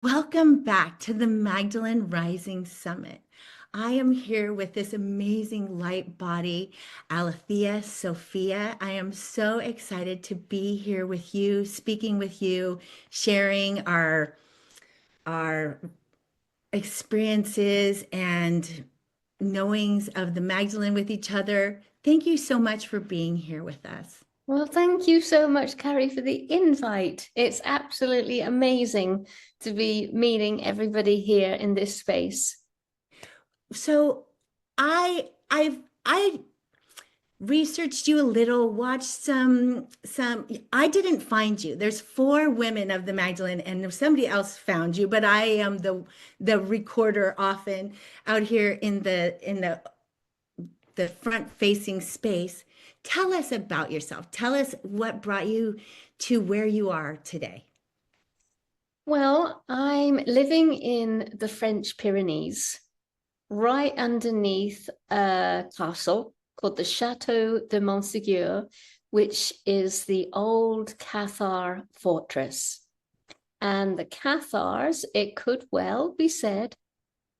Welcome back to the Magdalene Rising Summit. I am here with this amazing light body, Aletheia Sophia. I am so excited to be here with you, speaking with you, sharing our experiences and knowings of the Magdalene with each other. Thank you so much for being here with us. Well, thank you so much, Carrie, for the invite. It's absolutely amazing to be meeting everybody here in this space. So I researched you a little, watched some I didn't find you. There's four women of the Magdalene and somebody else found you, but I am the recorder often out here in the front facing space. Tell us about yourself. Tell us what brought you to where you are today. Well, I'm living in the French Pyrenees, right underneath a castle called the Chateau de Montségur, which is the old Cathar fortress. And the Cathars, it could well be said,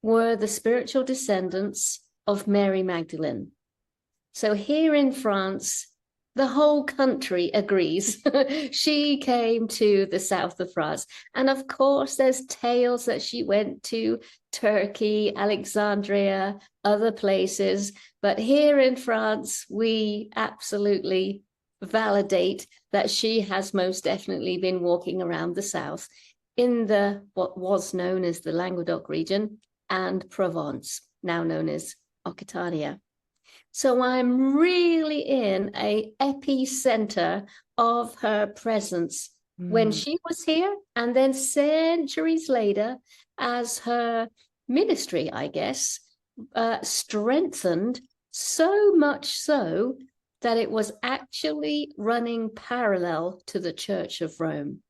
were the spiritual descendants of Mary Magdalene. So here in France, the whole country agrees she came to the south of France. And of course, there's tales that she went to Turkey, Alexandria, other places. But here in France, we absolutely validate that she has most definitely been walking around the south in the what was known as the Languedoc region and Provence, now known as Occitania. So I'm really in a epicenter of her presence when Mm. she was here, and then centuries later, as her ministry, I guess, strengthened so much so that it was actually running parallel to the Church of Rome.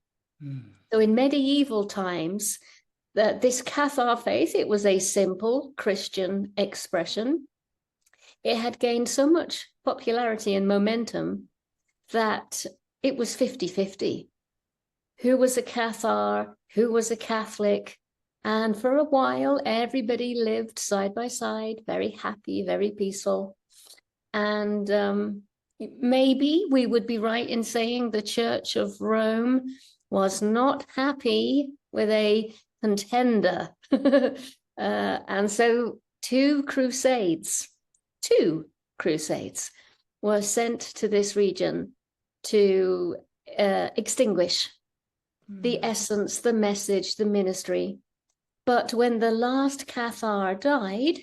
Mm. So in medieval times, this Cathar faith, it was a simple Christian expression. It had gained so much popularity and momentum that it was 50-50. Who was a Cathar? Who was a Catholic? And for a while, everybody lived side by side, very happy, very peaceful. And maybe we would be right in saying the Church of Rome was not happy with a contender. And so two crusades were sent to this region to extinguish the Mm. essence, the message, the ministry. But when the last Cathar died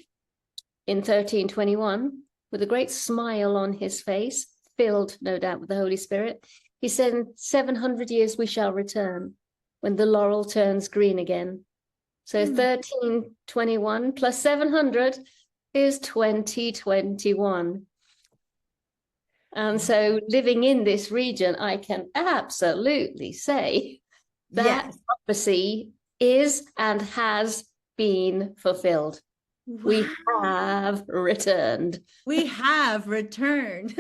in 1321, with a great smile on his face, filled no doubt with the Holy Spirit, he said, in 700 years we shall return when the laurel turns green again. So Mm. 1321 plus 700 is 2021. And so living in this region, I can absolutely say that Yes. prophecy is and has been fulfilled. We Wow. have returned. We have returned.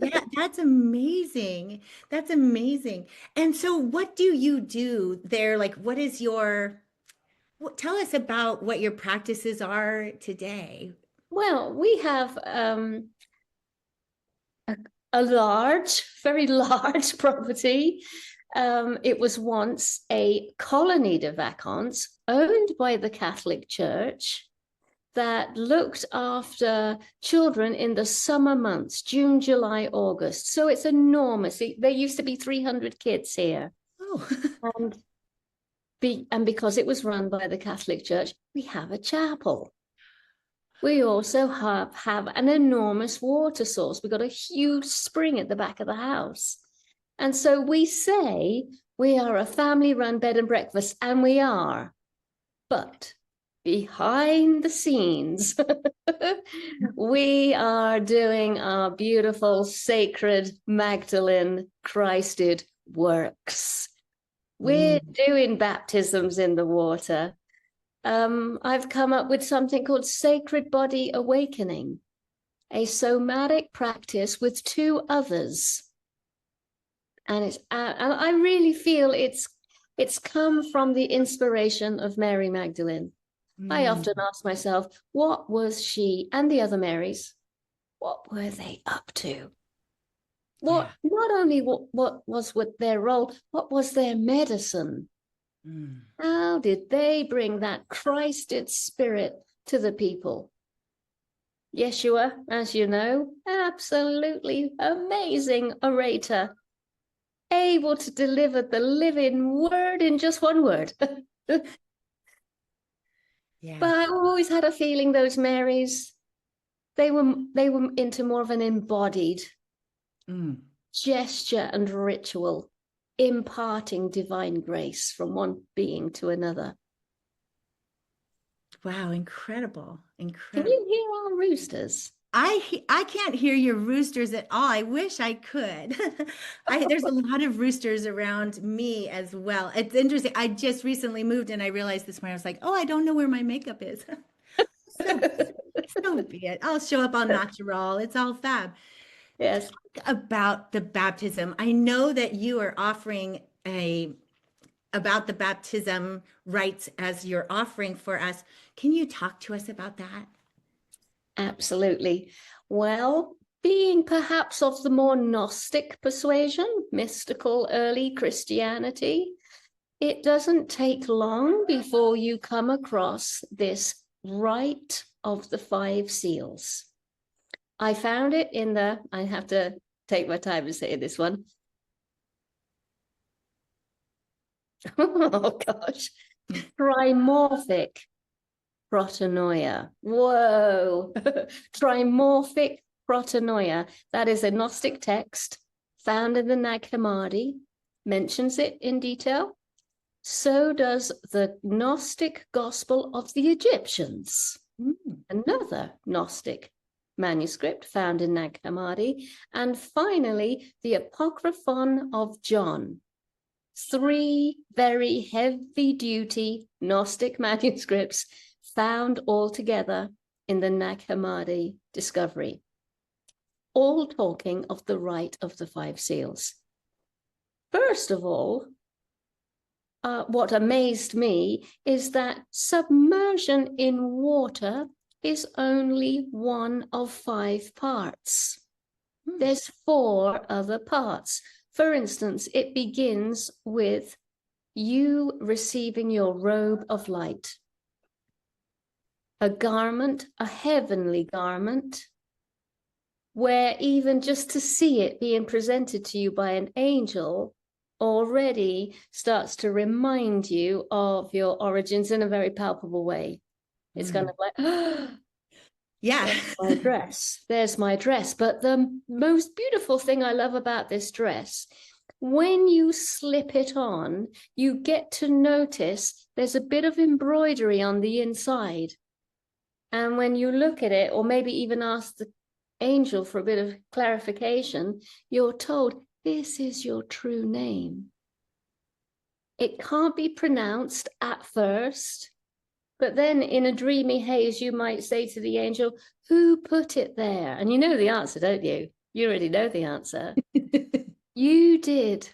Yeah, that's amazing. That's amazing. And so what do you do there? Like, what is tell us about what your practices are today. Well, we have a, a large, very large property. It was once a colony de vacances owned by the Catholic Church that looked after children in the summer months, June, July, August. So it's enormous. There used to be 300 kids here. Oh. And, because it was run by the Catholic Church, we have a chapel. We also have an enormous water source. We've got a huge spring at the back of the house. And so we say we are a family-run bed and breakfast, and we are. But behind the scenes, we are doing our beautiful, sacred Magdalene Christed works. We're Mm. doing baptisms in the water. I've come up with something called Sacred Body Awakening, a somatic practice with two others. And I really feel it's It's come from the inspiration of Mary Magdalene. I Mm, often ask myself, what was she and the other Marys, what were they up to? yeah. What, not only what was with their role, what was their medicine? Mm. How did they bring that Christed spirit to the people? Yeshua, as you know, absolutely amazing orator, able to deliver the living word in just one word. But Yeah. I always had a feeling those Marys, they were into more of an embodied Mm. gesture and ritual, imparting divine grace from one being to another. Wow, incredible. Can Incredible. you hear our roosters? I can't hear your roosters at all. I wish I could. There's a lot of roosters around me as well. It's interesting. I just recently moved and I realized this morning I was like, oh, I don't know where my makeup is. So so be it. I'll show up all natural. It's all fab. Yes, Talk about the baptism. I know that you are offering a about the baptism rites as your offering for us. Can you talk to us about that? absolutely. Well, being perhaps of the more Gnostic persuasion, mystical early Christianity, it doesn't take long before you come across this rite of the five seals. I found it in I have to take my time to say this one. Oh gosh, trimorphic protonoia. Whoa, trimorphic protonoia. That is a Gnostic text found in the Nag Hammadi, mentions it in detail. So does the Gnostic Gospel of the Egyptians, Mm. another Gnostic manuscript found in Nag Hammadi. And finally, the Apocryphon of John. Three very heavy-duty Gnostic manuscripts found all together in the Nag Hammadi discovery, all talking of the rite of the five seals. First of all, what amazed me is that submersion in water is only one of five parts. Mm. There's four other parts. For instance, it begins with you receiving your robe of light, a garment, a heavenly garment, where even just to see it being presented to you by an angel already starts to remind you of your origins in a very palpable way. It's kind Mm. of like, oh, Yeah. there's my dress. There's my dress. But the most beautiful thing I love about this dress, when you slip it on, you get to notice there's a bit of embroidery on the inside. And when you look at it, or maybe even ask the angel for a bit of clarification, you're told this is your true name. It can't be pronounced at first, but then in a dreamy haze, you might say to the angel, who put it there? And you know the answer, don't you? You already know the answer. You did,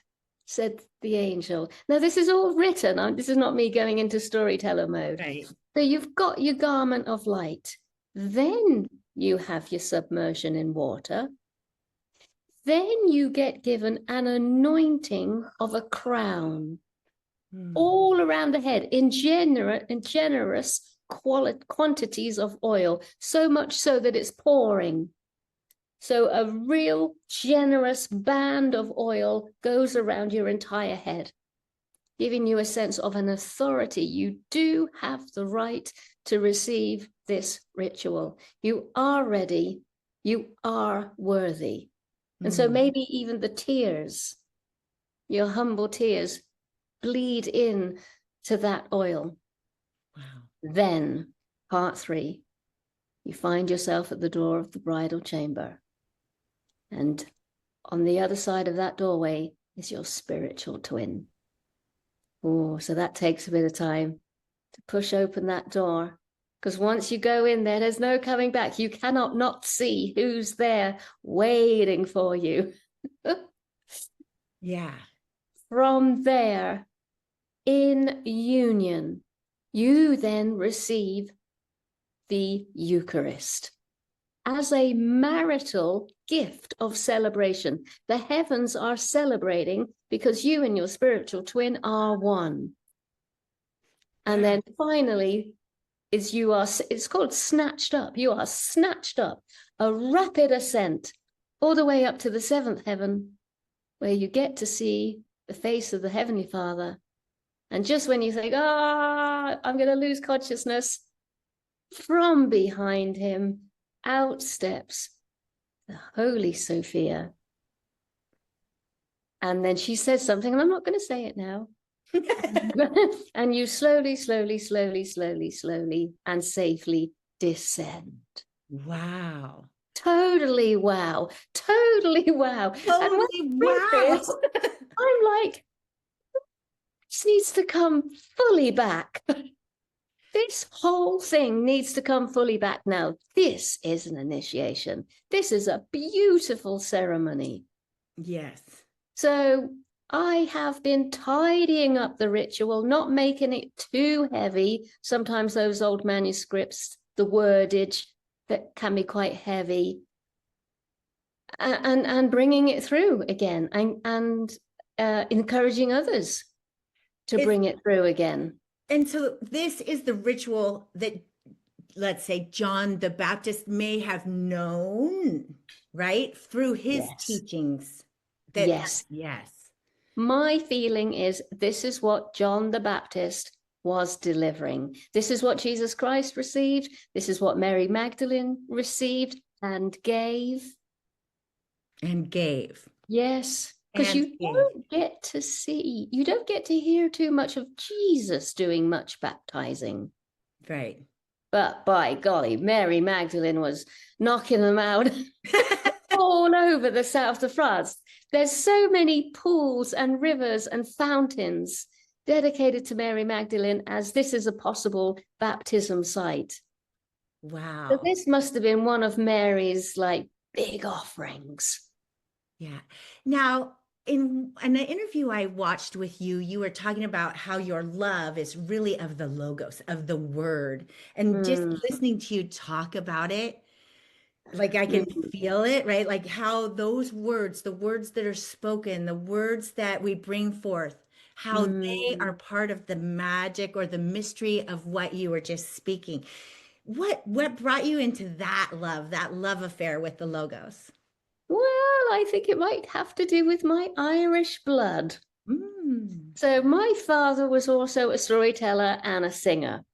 said the angel. Now, this is all written. This is not me going into storyteller mode. Right. So you've got your garment of light. Then you have your submersion in water. Then you get given an anointing of a crown Mm. all around the head in generous quantities of oil, so much so that it's pouring. So a real generous band of oil goes around your entire head, giving you a sense of an authority. You do have the right to receive this ritual. You are ready. You are worthy. And so Mm. maybe even the tears, your humble tears, bleed in to that oil. Wow. Then, part 3, you find yourself at the door of the bridal chamber. And on the other side of that doorway is your spiritual twin. Oh, so that takes a bit of time to push open that door. Because once you go in there, there's no coming back. You cannot not see who's there waiting for you. Yeah. From there, in union, you then receive the Eucharist as a marital gift of celebration. The heavens are celebrating because you and your spiritual twin are one. And then finally, it's called snatched up. You are snatched up, a rapid ascent all the way up to the seventh heaven, where you get to see the face of the Heavenly Father. And just when you think, I'm going to lose consciousness, from behind him, out steps the Holy Sophia. And then she says something, and I'm not going to say it now. And you slowly, slowly, slowly, slowly, slowly, and safely descend. Wow. Totally wow. Totally wow. Totally wow. I'm like, this needs to come fully back. This whole thing needs to come fully back now. This is an initiation. This is a beautiful ceremony. Yes. So I have been tidying up the ritual, not making it too heavy. Sometimes those old manuscripts, the wordage that can be quite heavy, and bringing it through again, and encouraging others to bring it through again. And so this is the ritual that, let's say, John the Baptist may have known, right? Through his teachings. Yes. My feeling is this is what John the Baptist was delivering. This is what Jesus Christ received. This is what Mary Magdalene received and gave. And gave. Yes. Because you don't get to hear too much of Jesus doing much baptizing. Right. But by golly, Mary Magdalene was knocking them out all over the south of France. There's so many pools and rivers and fountains dedicated to Mary Magdalene, as this is a possible baptism site. Wow. So this must have been one of Mary's like big offerings. Yeah. Now, in an interview I watched with you, you were talking about how your love is really of the logos, of the word. And just listening to you talk about it, like I can feel it, right? Like how those words, the words that are spoken, the words that we bring forth, how they are part of the magic or the mystery of what you were just speaking. What brought you into that love affair with the logos? Well, I think it might have to do with my Irish blood. So my father was also a storyteller and a singer.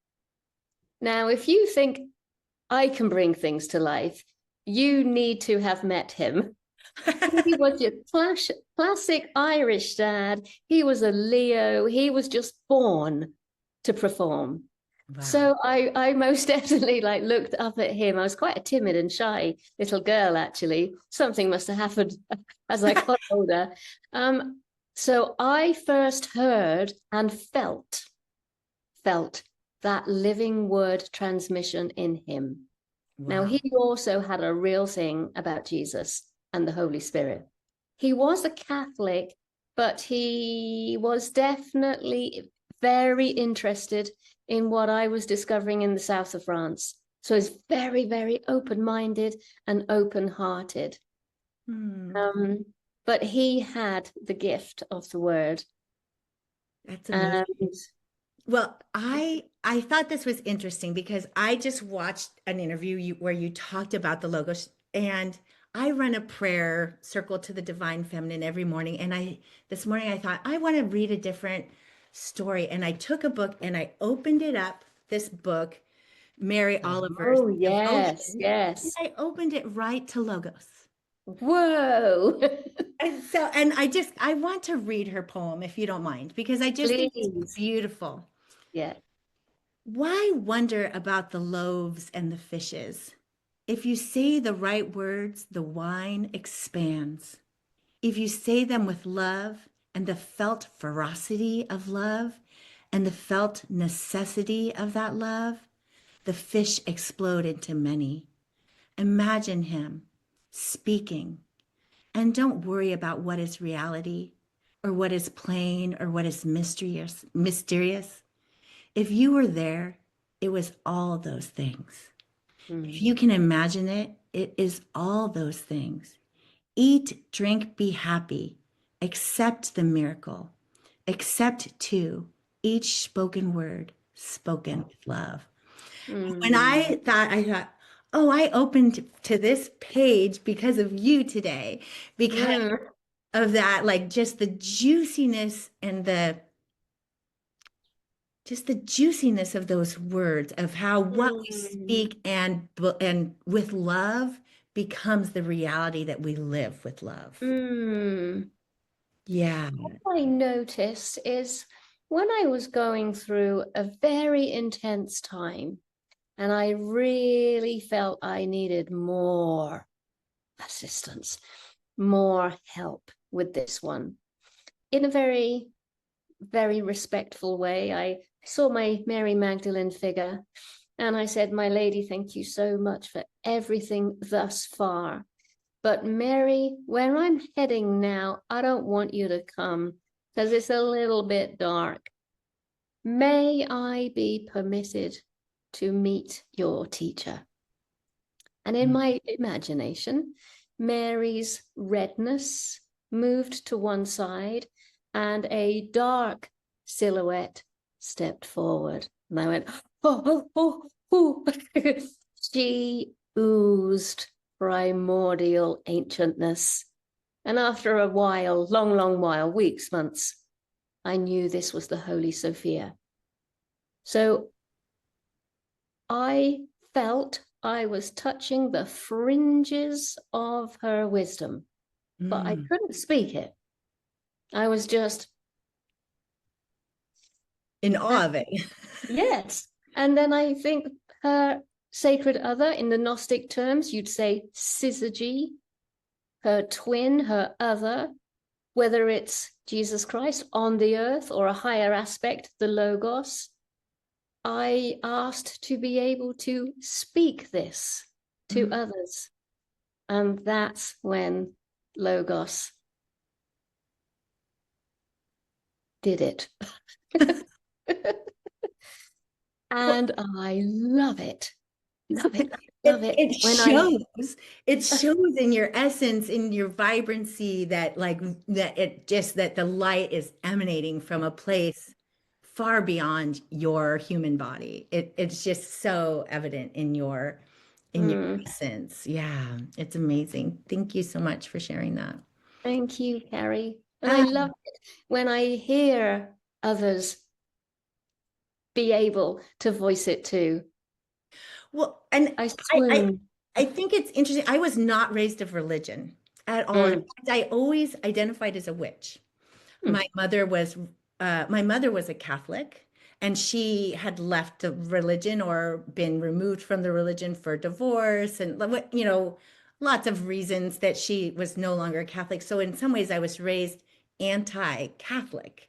Now, if you think I can bring things to life, you need to have met him. He was your classic Irish dad. He was a Leo. He was just born to perform. Wow. So I most definitely like looked up at him. I was quite a timid and shy little girl, actually. Something must have happened as I got older. So I first heard and felt that living word transmission in him. Wow. Now, he also had a real thing about Jesus and the Holy Spirit. He was a Catholic, but he was definitely very interested in what I was discovering in the south of France. So he's very, very open-minded and open-hearted. But he had the gift of the word. That's amazing. Well, I thought this was interesting because I just watched an interview where you talked about the logos, and I run a prayer circle to the divine feminine every morning. And this morning I thought I want to read a different story, and I took a book and I opened it up. This book, Mary Oliver's. Oh yes, yes. And I opened it right to logos. Whoa. And I want to read her poem, if you don't mind, because I just think it's beautiful. Yeah. Why wonder about the loaves and the fishes? If you say the right words, the wine expands. If you say them with love and the felt ferocity of love and the felt necessity of that love, the fish explode into many. Imagine him speaking, and don't worry about what is reality. or what is plain or what is mysterious. If you were there, it was all those things. If Mm. you can imagine it, it is all those things. Eat, drink, be happy. Accept the miracle. Accept too each spoken word spoken with love. When Mm. I thought, oh, I opened to this page because of you today, because Mm. of that, like just the juiciness and the just the juiciness of those words of how what we Mm. speak and with love becomes the reality that we live with love. Mm. Yeah. What I noticed is when I was going through a very intense time and I really felt I needed more assistance, more help with this one. In a very, very respectful way, I saw my Mary Magdalene figure and I said, My lady, thank you so much for everything thus far. But Mary, where I'm heading now, I don't want you to come because it's a little bit dark. May I be permitted to meet your teacher? And in my imagination, Mary's redness moved to one side and a dark silhouette stepped forward. And I went, oh, oh, oh, oh. She oozed primordial ancientness. And after a while, long, long while, weeks, months, I knew this was the Holy Sophia. So I felt I was touching the fringes of her wisdom, but I Mm. couldn't speak it. I was just, In uh, awe of it. yes. And then I think her sacred other, in the Gnostic terms, you'd say syzygy, her twin, her other, whether it's Jesus Christ on the earth or a higher aspect, the Logos. I asked to be able to speak this to Mm. others. And that's when Logos did it. Well, And I love it. Love it. Love it it. it When I, shows. It shows in your essence, in your vibrancy that like that it just that the light is emanating from a place far beyond your human body. It's just so evident in your mm, essence. Yeah, it's amazing. Thank you so much for sharing that. thank you, Carrie. And I Ah, love it when I hear others be able to voice it too. well, and I I, I swoon. I think it's interesting. I was not raised of religion at all. In Mm, fact, I always identified as a witch. mm, My mother was a Catholic, and she had left the religion or been removed from the religion for divorce and lots of reasons that she was no longer Catholic. So in some ways, I was raised anti-Catholic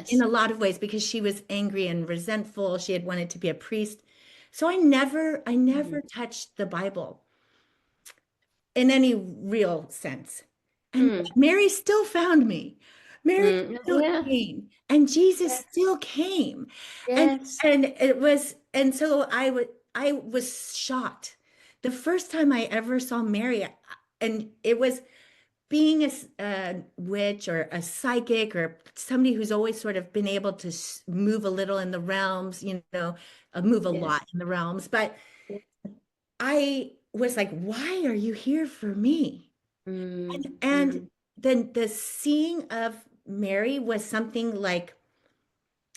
in yes. a lot of ways because she was angry and resentful. She had wanted to be a priest. So I never Mm, touched the Bible in any real sense. And mm, Mary still found me. Mary still yeah. came, and Jesus Yes. still came. And Yes. and so I was shocked. The first time I ever saw Mary, and it was being a witch or a psychic or somebody who's always sort of been able to move a little in the realms, move a Yes. lot in the realms. But I was like, why are you here for me? Mm, And mm, then the seeing of Mary was something like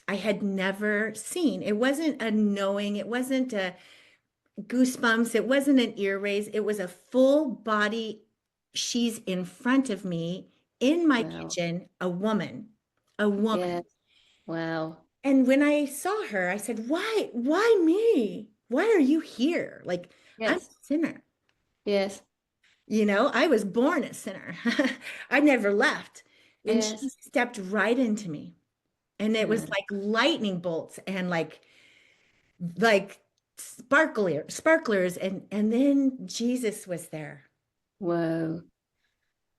I had never seen. It wasn't a knowing, it wasn't a goosebumps, it wasn't an ear raise, it was a full body. She's in front of me in my wow. kitchen, a woman. Yes. Wow. And when I saw her, I said, why me? Why are you here? Like, I'm a Yes. sinner. Yes. I was born a sinner. I never left. And she Yes. stepped right into me. And it was Yeah. like lightning bolts and like sparklers and then Jesus was there. Whoa.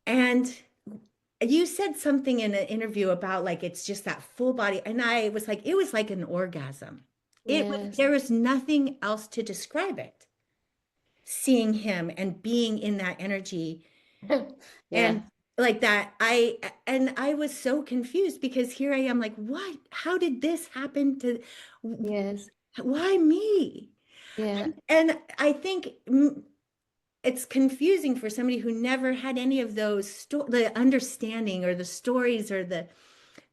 And you said something in an interview about like it's just that full body, and I was like, it was like an orgasm. It was, Yes. there was nothing else to describe it. Seeing him and being in that energy Yeah. and like that, I was so confused because here I am like, what? How did this happen to, Yes. why me? Yeah. And I think it's confusing for somebody who never had any of those the understanding or the stories or the,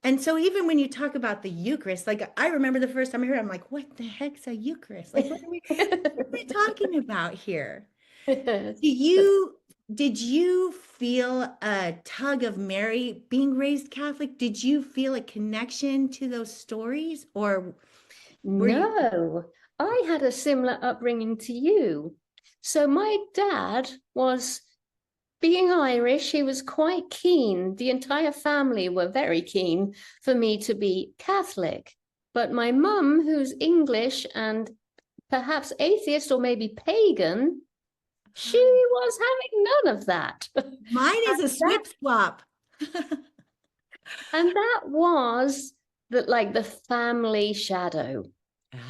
and so even when you talk about the Eucharist, like I remember the first time I heard it, I'm like, what the heck's a Eucharist? Like what are we talking about here? Yes. Do you did you feel a tug of Mary being raised Catholic? Did you feel a connection to those stories, or were you? No, I had a similar upbringing to you. So my dad was, being Irish, he was quite keen. The entire family were very keen for me to be Catholic. But my mum, who's English and perhaps atheist or maybe pagan, she was having none of that. Mine is a that swip swap. and that was the family shadow.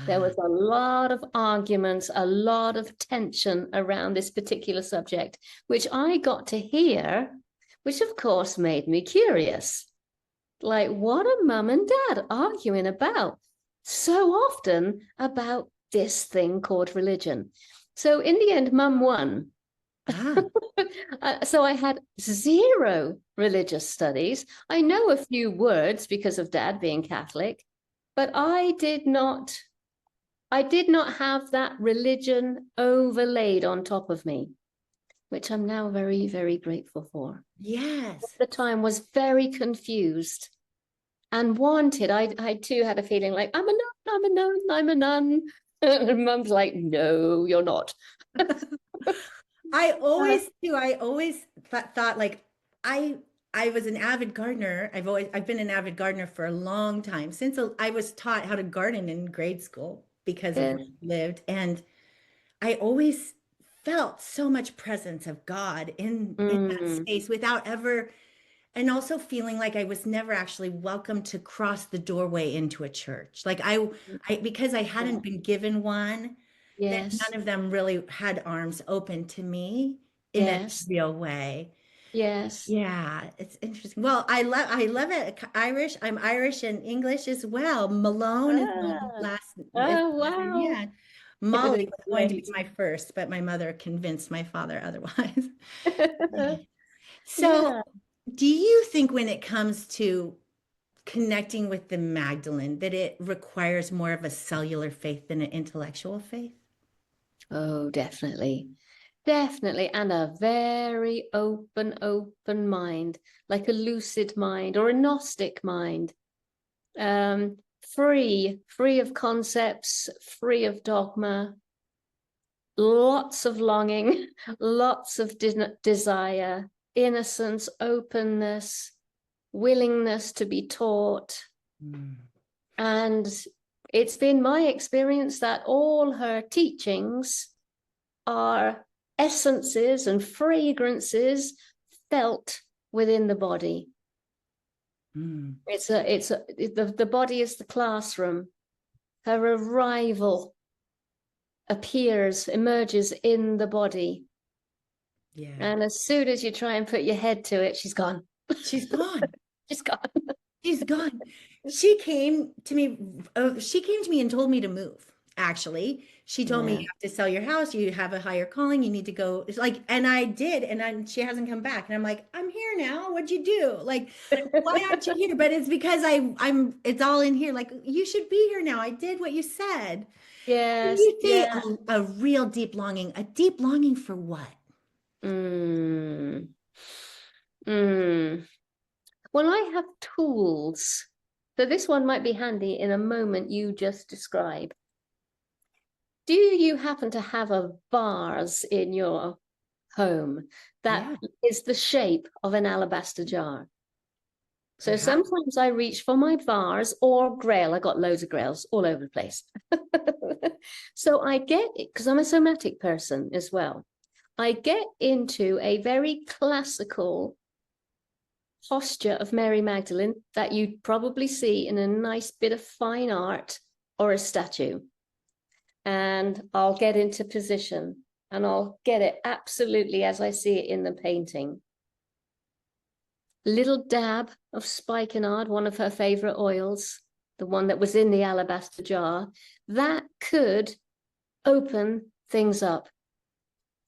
There Ah, was a lot of arguments, a lot of tension around this particular subject, which I got to hear, which of course made me curious. Like, what are mum and dad arguing about so often about this thing called religion? So in the end, mum won. ah, So I had zero religious studies. I know a few words because of dad being Catholic, but I did not have that religion overlaid on top of me, which I'm now very, very grateful for. At yes. the time was very confused and wanted. I too had a feeling like, I'm a nun, I'm a nun, I'm a nun. And mum's like, no, you're not. I Uh, always do. I always thought like I I was an avid gardener. I've been an avid gardener for a long time since I was taught how to garden in grade school because of where yes. I lived, and I always felt so much presence of God in that Mm, space without ever, and also feeling like I was never actually welcome to cross the doorway into a church. Like I because I hadn't yeah. been given one, that Yes. none of them really had arms open to me in a Yes. real way. Yes. Yeah, it's interesting. Well, I love it. Irish. I'm Irish and English as well. Malone is my Ah, last is oh, my other, wow. yeah. Molly was going to be Great. my first, but my mother convinced my father otherwise. So, Yeah. do you think when it comes to connecting with the Magdalene that it requires more of a cellular faith than an intellectual faith? Oh, definitely. Definitely. And a very open mind, like a lucid mind or a Gnostic mind. Free of concepts, free of dogma, lots of longing, lots of desire, innocence, openness, willingness to be taught. Mm. And it's been my experience that all her teachings are essences and fragrances felt within the body. Mm. The body is the classroom. Her arrival emerges in the body. Yeah. And as soon as you try and put your head to it, she's gone. She's gone. She's gone. She's gone. She came to me and told me to move. Actually, she told me you Yeah. have to sell your house. You have a higher calling. You need to go. It's like, and I did, and she hasn't come back. And I'm like, I'm here now. What'd you do? Like, why aren't you here? But it's because it's all in here. Like, you should be here now. I did what you said. When Yes. you say Yeah. a real deep longing for what? Mm. Mm. Well, I have tools. So this one might be handy in a moment you just described. Do you happen to have a vase in your home that Yeah, is the shape of an alabaster jar? So perhaps. sometimes I reach for my vase or grail. I got loads of grails all over the place. So I get it because I'm a somatic person as well. I get into a very classical posture of Mary Magdalene that you'd probably see in a nice bit of fine art or a statue. And I'll get into position and I'll get it absolutely as I see it in the painting. Little dab of spikenard, one of her favorite oils, the one that was in the alabaster jar, that could open things up.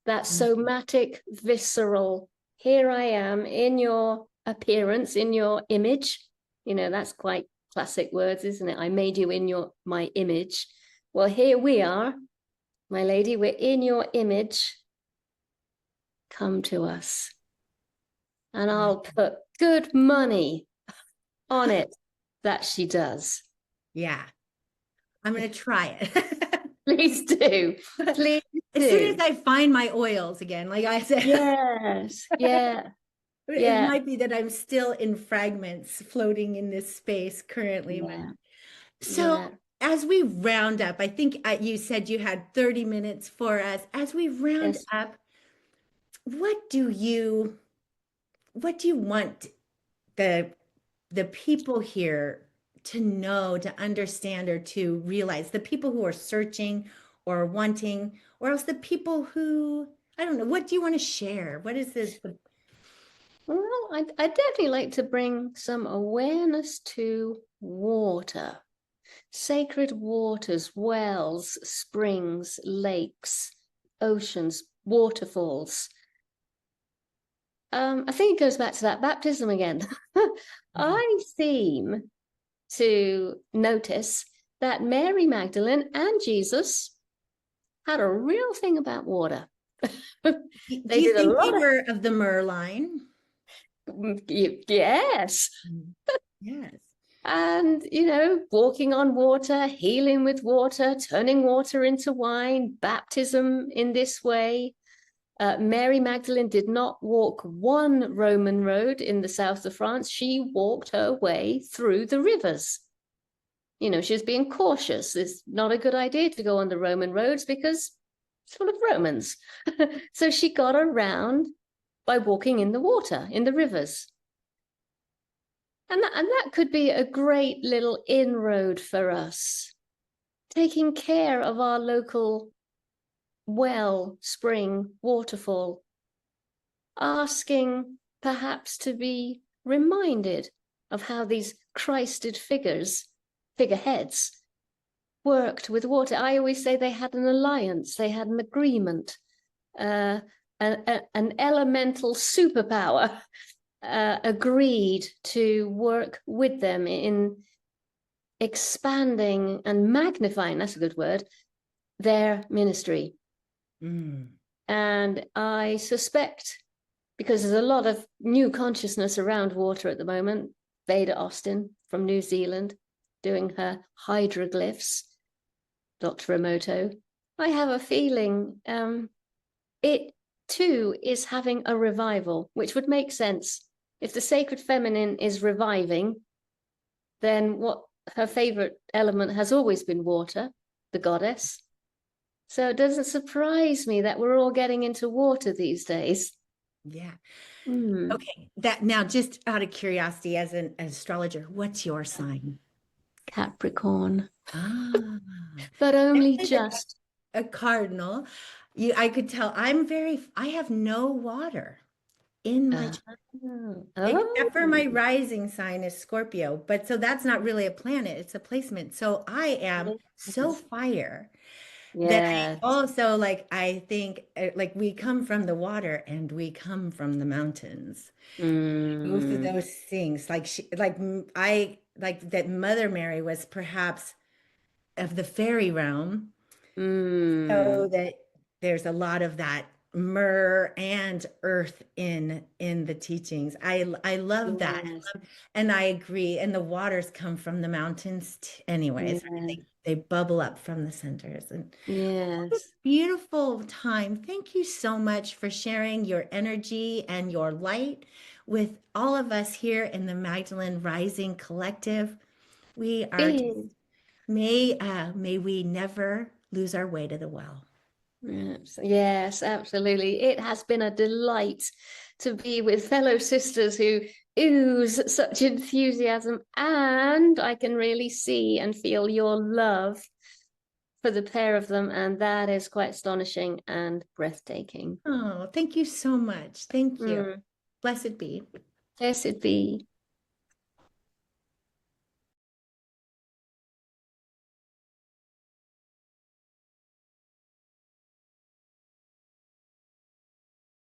That somatic, visceral, here I am in your appearance, in your image. You know, that's quite classic words, isn't it? I made you in my image. Well, here we are, my lady, we're in your image. Come to us. And I'll put good money on it that she does. Yeah. I'm going to try it. Please do. Please do. As soon as I find my oils again, like I said. Yes. Yeah. It might be that I'm still in fragments floating in this space currently. Yeah. So as we round up, I think you said you had 30 minutes for us. As we round up, what do you want the people here to know, to understand, or to realize? The people who are searching or wanting, or else the people who, I don't know, what do you want to share? What is this? Well, I'd definitely like to bring some awareness to water. Sacred waters, wells, springs, lakes, oceans, waterfalls. I think it goes back to that baptism again. I seem to notice that Mary Magdalene and Jesus had a real thing about water. Do you think they were of the myrrh line? Yes. Yes. And, you know, walking on water, healing with water, turning water into wine, baptism in this way. Mary Magdalene did not walk one Roman road in the south of France. She walked her way through the rivers. You know, she was being cautious. It's not a good idea to go on the Roman roads because it's full of Romans. So she got around by walking in the water, in the rivers. And that could be a great little inroad for us, taking care of our local well, spring, waterfall, asking perhaps to be reminded of how these Christed figureheads, worked with water. I always say they had an alliance, they had an agreement, an elemental superpower agreed to work with them in expanding and magnifying, that's a good word, their ministry. And I suspect, because there's a lot of new consciousness around water at the moment, Veda Austin from New Zealand doing her hydroglyphs, Dr. Emoto, I have a feeling it too is having a revival, which would make sense. If the sacred feminine is reviving, then what her favorite element has always been water, the goddess. So it doesn't surprise me that we're all getting into water these days. Yeah. Okay. That now, just out of curiosity, as an astrologer, what's your sign? Capricorn. But only just a cardinal. I could tell I have no water in my chart, except for my rising sign is Scorpio. But so that's not really a planet, it's a placement. So I am so fire. That I also I think like we come from the water and we come from the mountains. Both of those things, I like that Mother Mary was perhaps of the fairy realm, so that there's a lot of that myrrh and earth in the teachings. I love that, and I agree. And the waters come from the mountains anyways. They bubble up from the centers. And beautiful time. Thank you so much for sharing your energy and your light with all of us here in the Magdalene Rising Collective. We are may we never lose our way to the well. Yes, absolutely. It has been a delight to be with fellow sisters who ooze such enthusiasm, and I can really see and feel your love for the pair of them, and that is quite astonishing and breathtaking. Oh, thank you so much. Thank you. Mm, Blessed be. yes, it be.